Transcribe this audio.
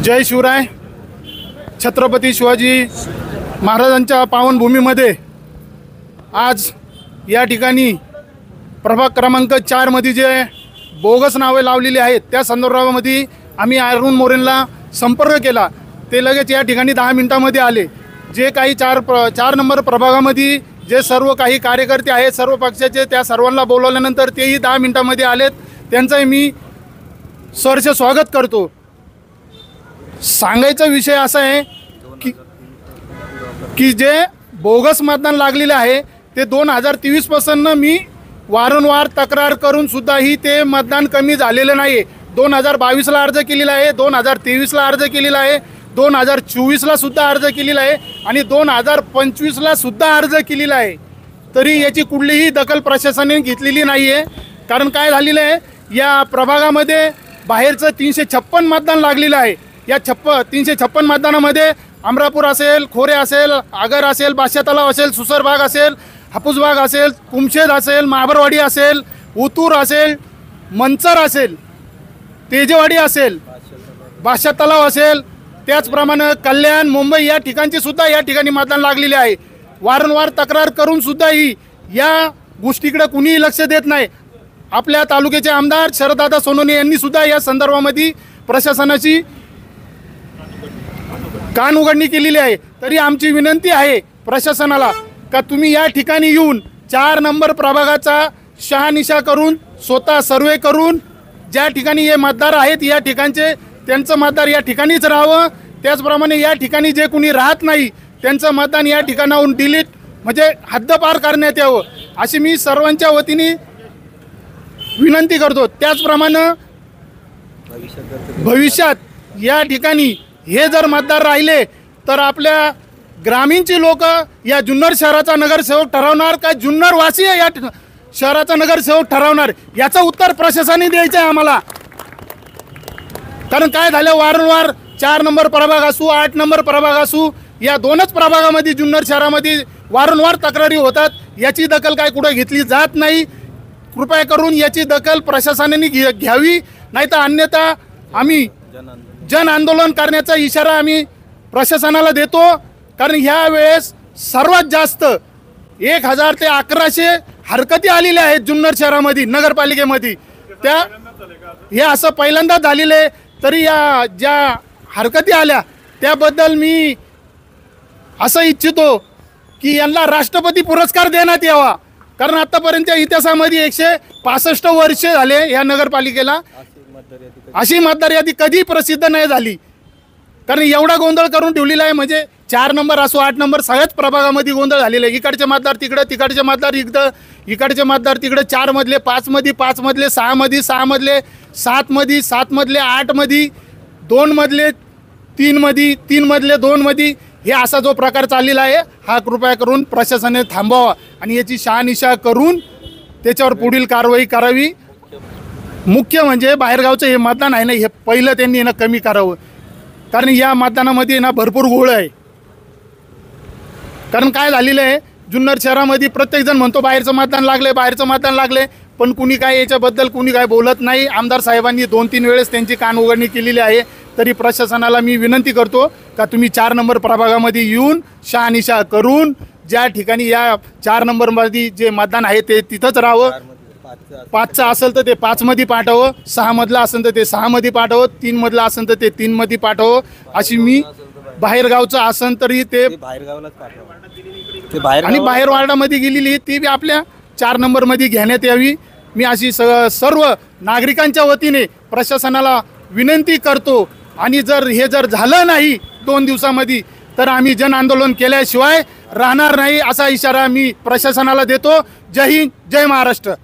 जय शिवराय. छत्रपती शिवाजी महाराजांच्या पावनभूमीमध्ये आज या ठिकाणी प्रभाग क्रमांक 4 मध्ये जे बोगस नावे लावलेली आहेत त्या संदर्भामध्ये आम्ही अरुण मोरेंना संपर्क केला. ते लगेच या ठिकाणी 10 मिनिटांमध्ये आले. जे काही चार नंबर प्रभागामध्ये जे सर्व काही कार्यकर्ते आहेत सर्व पक्षाचे त्या सर्वांना बोलवल्यानंतर तेही 10 मिनिटांमध्ये आलेत. त्यांचंही मी सहर्ष स्वागत करतो. सांगायचा विषय असा आहे की जे बोगस मतदान लागलेले आहे ते 2023 पासून मी वारंवार तक्रार करून सुद्धाही ते मतदान कमी झालेलं नाही. 2022ला अर्ज केलेला आहे, 2023ला अर्ज केलेला आहे, 2024ला सुद्धा अर्ज केलेला आहे आणि 2025ला सुद्धा अर्ज केलेला आहे. तरी याची कुठलीही दखल प्रशासनाने घेतलेली नाही आहे. कारण काय झालेलं आहे, या प्रभागामध्ये बाहेरचं 356 मतदान लागलेलं आहे. या 356 मतदानामध्ये अमरापूर असेल, खोरे असेल, आगर असेल, बादशाह तलाव असेल, सुसरबाग असेल, हापूसबाग असेल, कुमशेद असेल, महाबरवाडी असेल, उतूर असेल, मंचर असेल, तेजेवाडी असेल, बादशाह तलाव असेल, त्याचप्रमाणे कल्याण, मुंबई या ठिकाणची सुद्धा या ठिकाणी मतदान लागलेले आहे. वारंवार तक्रार करून सुद्धाही या गोष्टीकडे कुणीही लक्ष देत नाही. आपल्या तालुक्याचे आमदार शरददादा सोनवणे यांनी सुद्धा या संदर्भामध्ये प्रशासनाची कान उघडणी केलेली आहे. तरी आमची विनंती आहे प्रशासनाला का तुम्ही या ठिकाणी येऊन 4 नंबर प्रभागाचा शहानिशा करून स्वतः सर्वे करून ज्या ठिकाणी हे मतदार आहेत या ठिकाणचे त्यांचं मतदार या ठिकाणीच राहावं. त्याचप्रमाणे या ठिकाणी जे कोणी राहत नाही त्यांचं मतदान या ठिकाणाहून डिलीट म्हणजे हद्दपार करण्यात यावं अशी मी सर्वांच्या वतीने विनंती करतो. त्याचप्रमाणे भविष्यात या ठिकाणी हे जर मतदार राहिले तर आपल्या ग्रामीणची लोक या जुन्नर शहराचा नगरसेवक ठरवणार का जुन्नर वासी या शहराचा नगरसेवक ठरवणार याचं उत्तर प्रशासनाने द्यायचं आहे आम्हाला. कारण काय झालं, वारंवार 4 नंबर प्रभाग असू 8 नंबर प्रभाग असू या 2च प्रभागामध्ये जुन्नर शहरामध्ये वारंवार तक्रारी होतात. याची दखल काय कुठे घेतली जात नाही. कृपया करून याची दखल प्रशासनाने घ्यावी, नाही तर अन्यथा आम्ही जन आंदोलन करण्याचा इशारा आम्ही प्रशासनाला देतो. कारण ह्या वेळेस सर्वात जास्त 1000 ते 1100 हरकती आलेल्या आहेत जुन्नर शहरामध्ये नगरपालिकेमध्ये. हे असं पहिल्यांदा झालेलं आहे. तरी या ज्या हरकती आल्या त्याबद्दल मी असं इच्छितो की यांना राष्ट्रपती पुरस्कार देण्यात यावा. कारण आतापर्यंतच्या इतिहासामध्ये 165 वर्ष झाले या नगरपालिकेला अशी मतदार यादी कधी प्रसिद्ध नाही झाली. कारण एवढा गोंधळ करून ठेवलेला आहे. म्हणजे 4 नंबर असो 8 नंबर सगळ्याच प्रभागामध्ये गोंधळ झालेला आहे. इकडचे मतदार तिकडं, तिकडचे मतदार इकडं, इकडचे मतदार तिकडं. 4 मधले 5 मध्ये, 5 मधले 6 मध्ये, 6 मधले 7 मध्ये, 7 मधले 8 मध्ये, 2 मधले 3 मध्ये, 3 मधले 2 मध्ये. हे असा जो प्रकार चाललेला आहे हा कृपया करून प्रशासनाने थांबवावा आणि याची शहानिशा करून त्याच्यावर पुढील कारवाई करावी. मुख्य म्हणजे बाहेरगावचं हे मतदान आहे ना, हे पहिलं त्यांनी ना कमी करावं. कारण या मतदानामध्ये ना भरपूर घोळ आहे. कारण काय झालेलं आहे, जुन्नर शहरामध्ये प्रत्येकजण म्हणतो बाहेरचं मतदान लागले, बाहेरचं मतदान लागले, पण कुणी काय याच्याबद्दल कुणी काय बोलत नाही. आमदार साहेबांनी 2-3 वेळेस त्यांची कान उघडणी केलेली आहे. तरी प्रशासनाला मी विनंती करतो का तुम्ही 4 नंबर प्रभागामध्ये येऊन शहानिशा करून ज्या ठिकाणी या 4 नंबरमध्ये जे मतदान आहे ते तिथंच राहावं. 5चं असेल तर ते 5 मध्ये पाठवं, 6 मधलं असेल तर ते 6 मध्ये पाठवं, 3 मधलं असेल तर ते 3 मध्ये पाठवं. अशी मी बाहेरगावचं असेल तरी ते आणि बाहेर वार्डामध्ये गेलेली ती बी आपल्या 4 नंबरमध्ये घेण्यात यावी. मी अशी सर्व नागरिकांच्या वतीने प्रशासनाला विनंती करतो. आणि जर झालं नाही 2 दिवसामध्ये तर आम्ही जन आंदोलन केल्याशिवाय राहणार नाही असा इशारा मी प्रशासनाला देतो. जय हिंद, जय महाराष्ट्र.